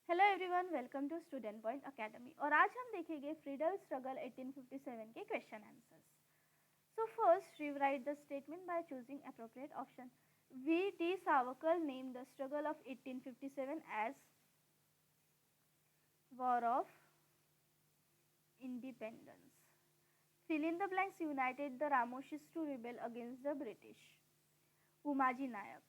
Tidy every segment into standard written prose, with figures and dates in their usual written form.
Hello everyone, welcome to student point academy. और आज हम देखेंगे फ्रीडम स्ट्रगल 1857 के question answers. So first rewrite the statement by choosing appropriate option. V D Savarkar name the struggle of 1857 as war of independence. Fill in the blanks united the Ramoshis to rebel against the British. Umaji Nayak.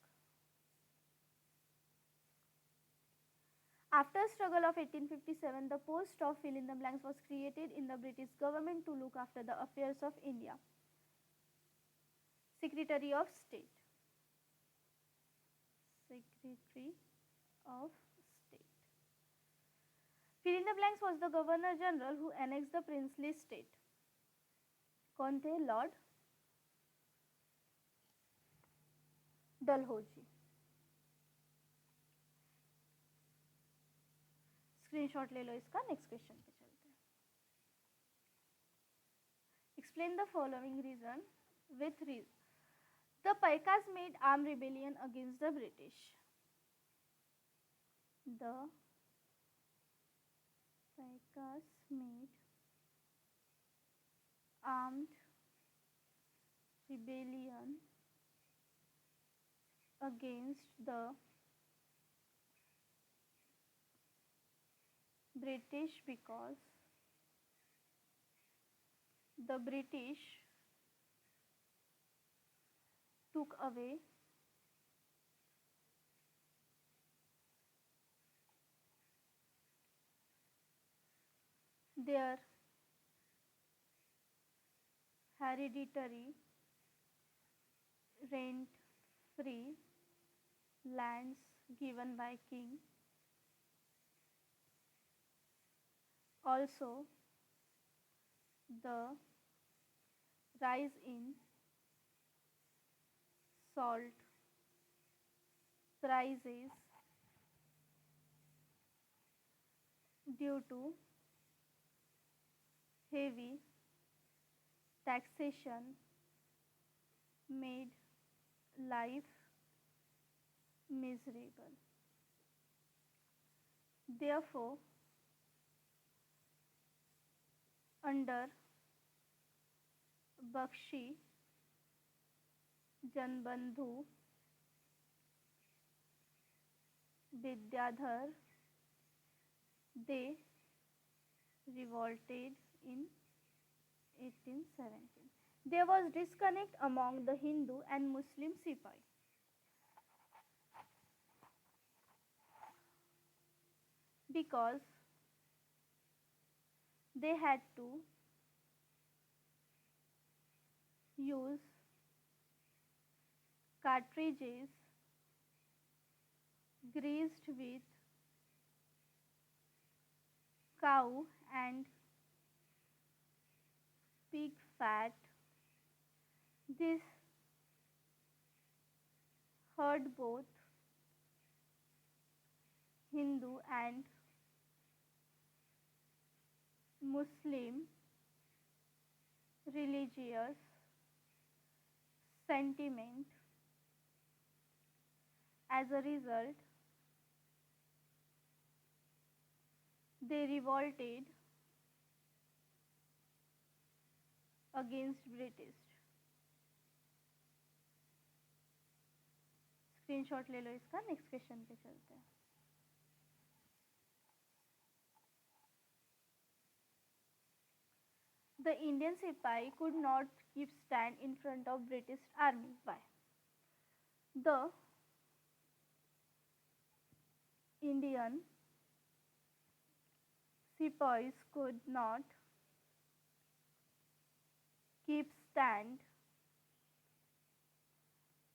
After struggle of 1857, the post of fill in the blanks was created in the British government to look after the affairs of India. Secretary of State. Secretary of State. Fill in the blanks was the Governor General who annexed the princely state. कौन थे? Lord Dalhousie. Screenshot ले लो इसका। Next question पे चलते हैं। Explain the following reason with reason. The Paikas made armed rebellion against the British. The Paikas made armed rebellion against the British because the British took away their hereditary rent-free lands given by king. Also, the rise in salt prices due to heavy taxation made life miserable. Therefore, under Bakshi Janbandhu Vidyadhar, they revolted in 1817. There was disconnect among the Hindu and Muslim Sipai. Because they had to use cartridges greased with cow and pig fat. This hurt both Hindu and Muslim religious sentiment. As a result, they revolted against British. Screenshot ले लो इसका। Next question पे चलते हैं। The Indian Sipai could not keep stand in front of British army. Why? The Indian Sipais could not keep stand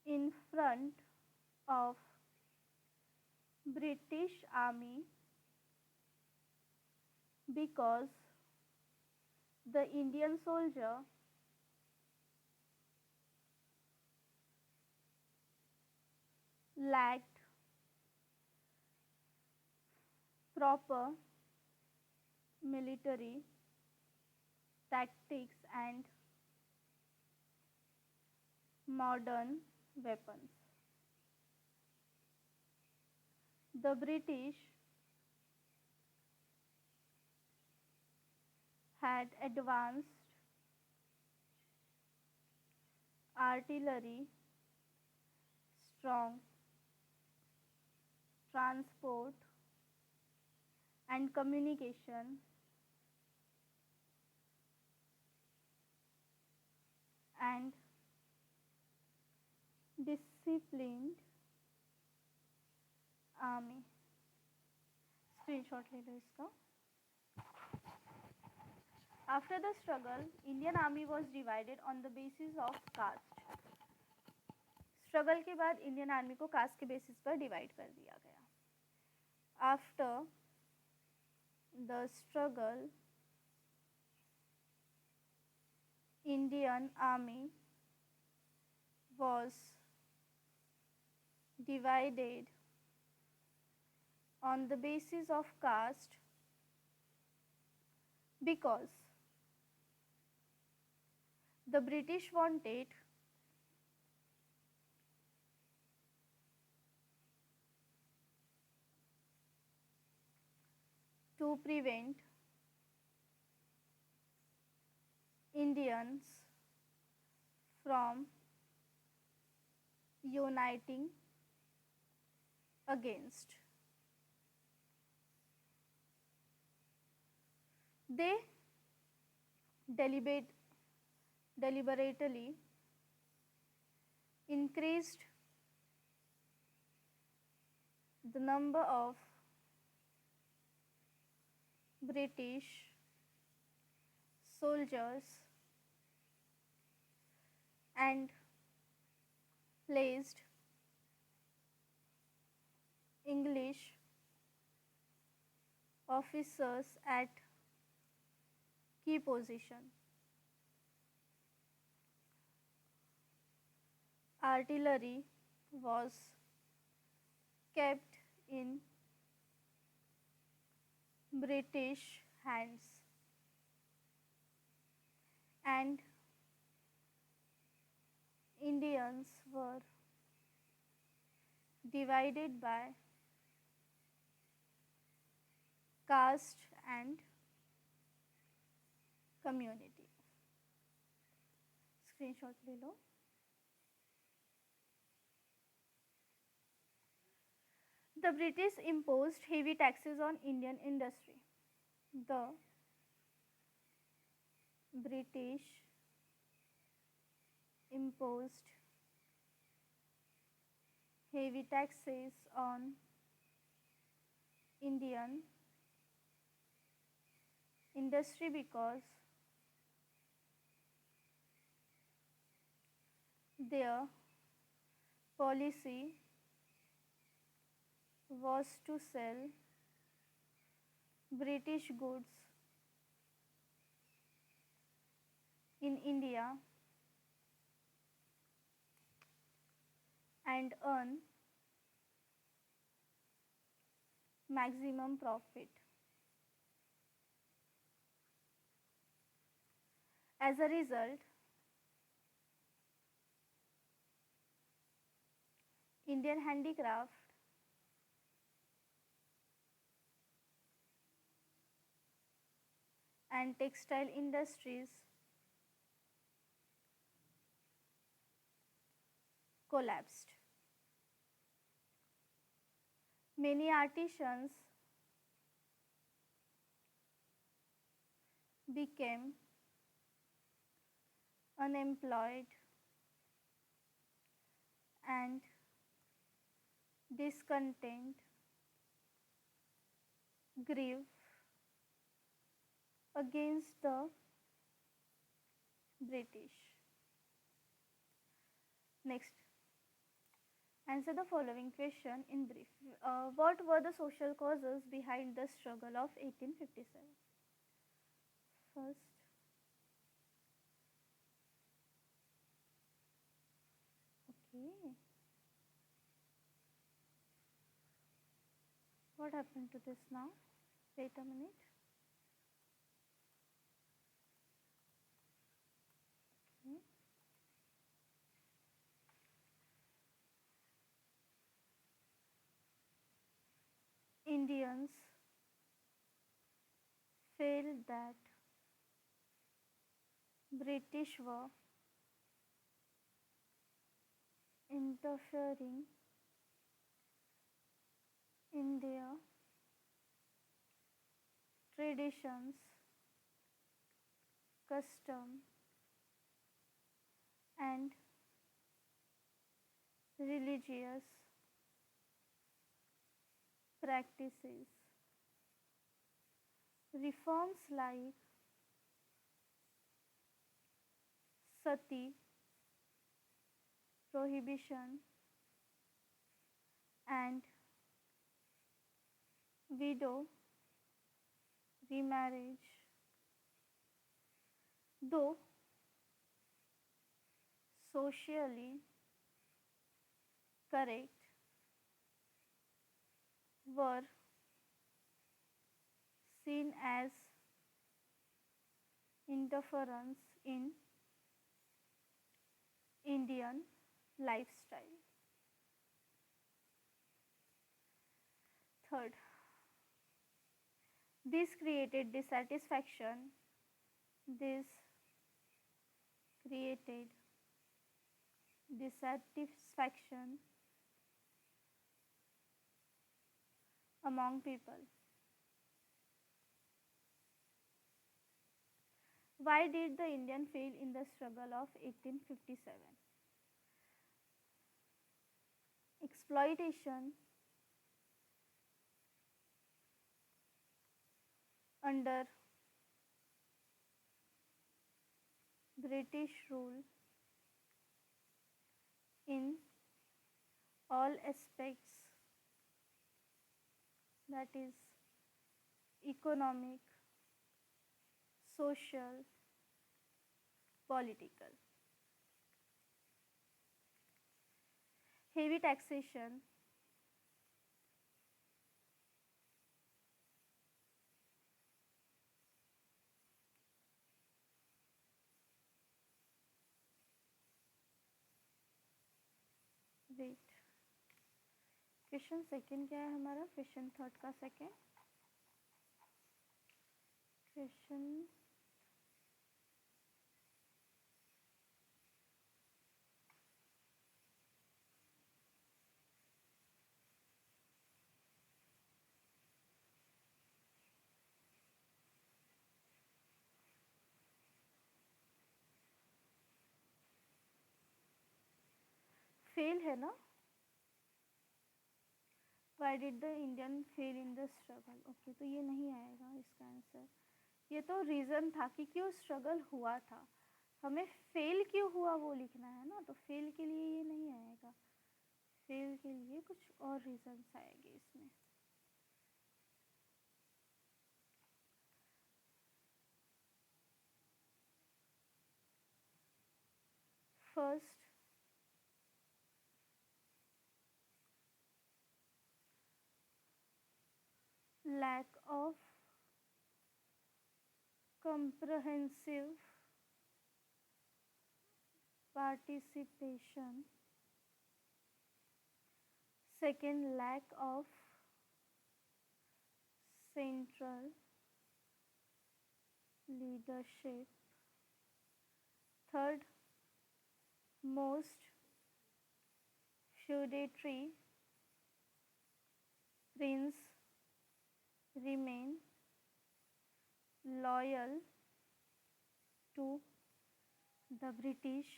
in front of British army because the Indian soldier lacked proper military tactics and modern weapons. The British had advanced artillery, strong transport and communication, and disciplined army. Screenshot ले लो इसका. After the struggle, Indian army was divided on the basis of caste. Struggle के बाद Indian army को cast के basis पर divide कर दिया गया. After the struggle, Indian army was divided on the basis of caste because the British wanted to prevent Indians from uniting against. They deliberately increased the number of British soldiers and placed English officers at key position. Artillery was kept in British hands and Indians were divided by caste and community. Screenshot ले लो. The British imposed heavy taxes on Indian industry. The British imposed heavy taxes on Indian industry because their policy was to sell British goods in India and earn maximum profit. As a result, Indian handicraft and textile industries collapsed. Many artisans became unemployed and discontent grew against the British. Next, answer the following question in brief. What were the social causes behind the struggle of 1857? First, okay. What happened to this now? Wait a minute. Okay. Indians felt that British were interfering in their traditions, custom, and religious practices. Reforms like sati, prohibition, and widow remarriage, though socially correct, were seen as interference in Indian lifestyle. Third, this created dissatisfaction. This created dissatisfaction among people. Why did the Indian fail in the struggle of 1857? Exploitation under British rule in all aspects, that is economic, social, political. Heavy taxation, wait, question second क्या है हमारा, question third का second question fail है ना, why did the Indian fail in the struggle, okay तो ये नहीं आएगा इसका आंसर। ये तो रीज़न था कि क्यों स्ट्रगल हुआ था, हमें फेल क्यों हुआ वो लिखना है ना, तो फेल के लिए ये नहीं आएगा, फेल के लिए कुछ और रीजंस आएंगे इसमें। First, lack of comprehensive participation. Second, lack of central leadership. Third, most feudatory prince remain loyal to the British.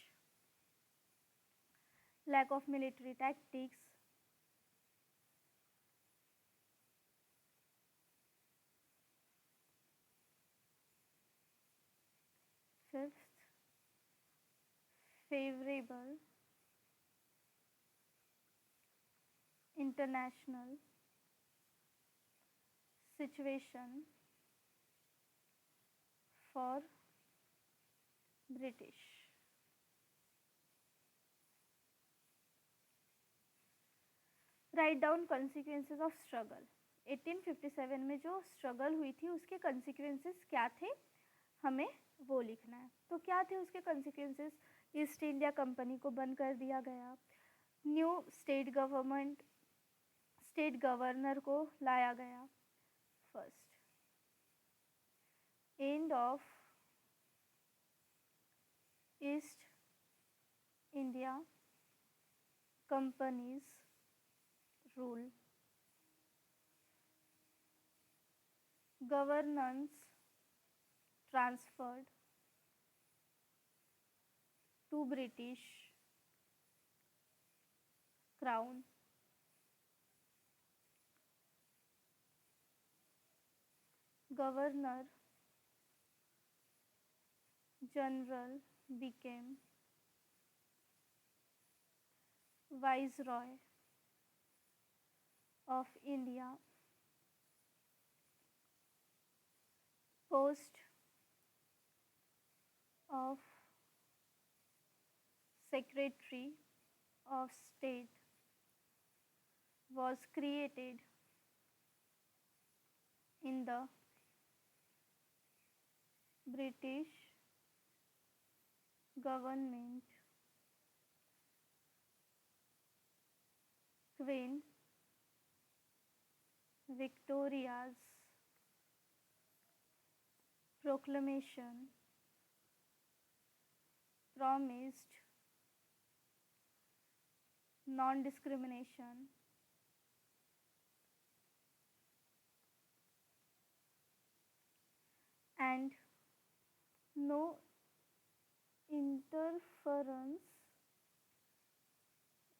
Lack of military tactics. Fifth, favorable international situation for British. Write down consequences of struggle. 1857 में जो struggle हुई थी उसके consequences क्या थे, हमें वो लिखना है। तो क्या थे उसके कॉन्सिक्वेंसेज, ईस्ट इंडिया कंपनी को बंद कर दिया गया, new state government, state governor को लाया गया, first end of East India Company's rule. Governance transferred to British Crown. Governor General became Viceroy of India. Post of Secretary of State was created in the British government. Queen Victoria's proclamation promised non-discrimination and no interference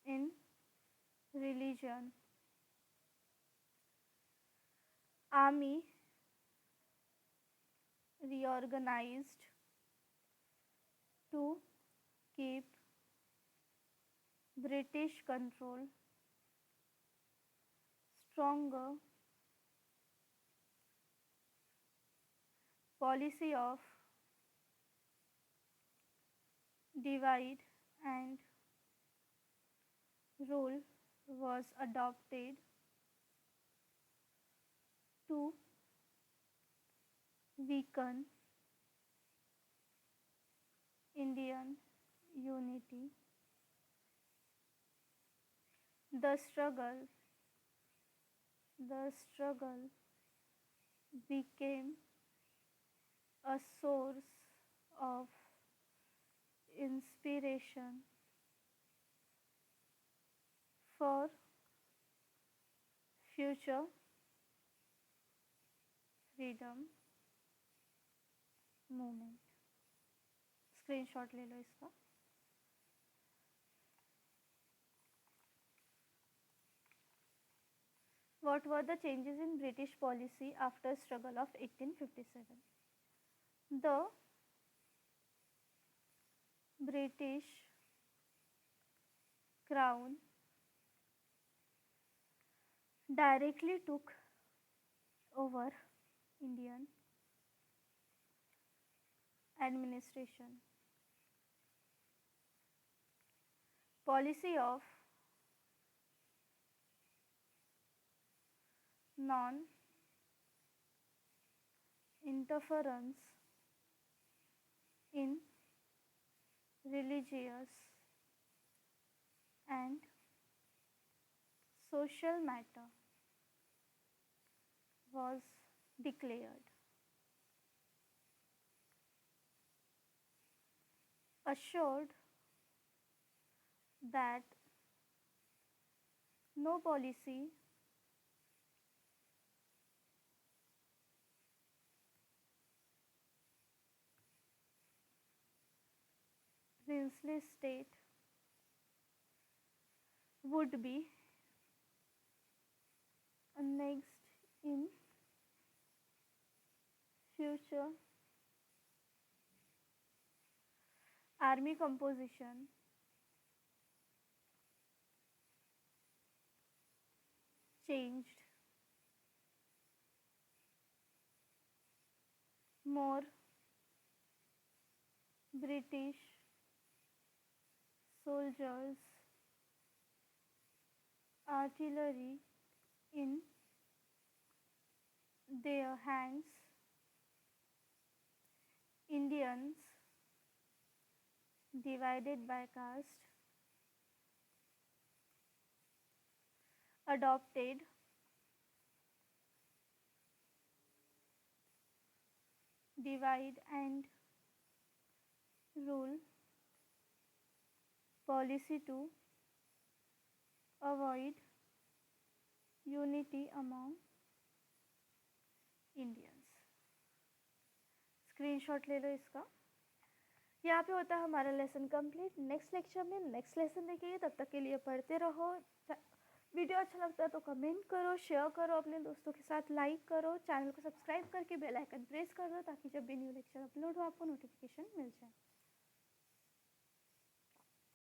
in religion. Army reorganized to keep British control stronger. Policy of divide and rule was adopted to weaken Indian unity. The struggle, the struggle became a source of inspiration for future freedom movement. Screenshot ले लो इसका. What were the changes in British policy after struggle of 1857? The British Crown directly took over Indian administration. Policy of non-interference in religious and social matter was declared. Assured that no policy princely state would be annexed in future. Army composition changed. More British soldiers, artillery in their hands. Indians divided by caste adopted divide and rule Policy 2, avoid unity among Indians. Screenshot ले लो इसका। यहाँ पे होता है हमारा lesson complete. Next lecture में next lesson देखेंगे, तब तक के लिए पढ़ते रहो। वीडियो अच्छा लगता है तो कमेंट करो, शेयर करो अपने दोस्तों के साथ, लाइक करो, चैनल को सब्सक्राइब करके बेल आइकन प्रेस कर दो ताकि जब भी न्यू लेक्चर अपलोड हो आपको नोटिफिकेशन मिल जाए।